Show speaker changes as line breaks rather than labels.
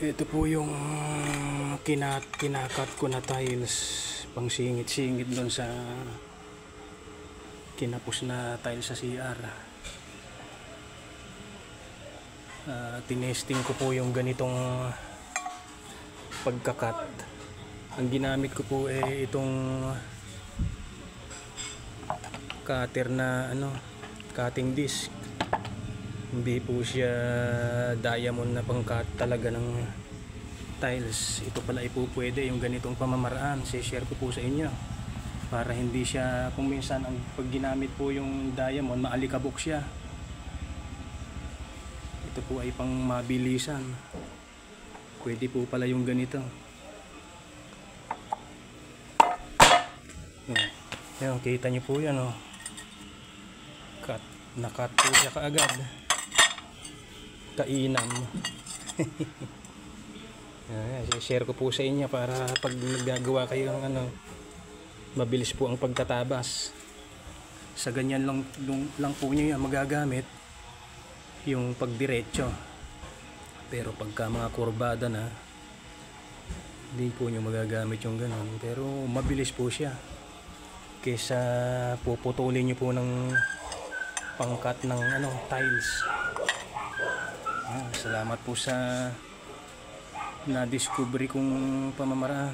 Ito po yung kinakat ko na tiles, pang singit-singit doon sa kinapos na tiles sa CR. Tinesting ko po yung ganitong pagkakat. Ang ginamit ko po itong cutter na cutting disc. Hindi po siya diamond na pang-cut talaga ng tiles. Ito pala po pwede yung ganitong pamamaraan. Si-share ko po sa inyo para hindi siya, kung minsan pag ginamit po yung diamond, maalikabok siya. Ito po ay pang mabilisan. Pwede po pala yung ganito. Yan, kita nyo po yan, oh. Nakat po siya kaagad. Kainam. Share ko po sa inyo para pag nagagawa kayo ng mabilis po ang pagtatabas. Sa ganyan lang po nyo yan magagamit yung pagdiretso. Pero pagka mga kurbada na, hindi po nyo magagamit yung ganun. Pero mabilis po siya kaysa puputulin nyo po ng pangkat ng tiles. Salamat po sa na-discovery kong pamamaraan.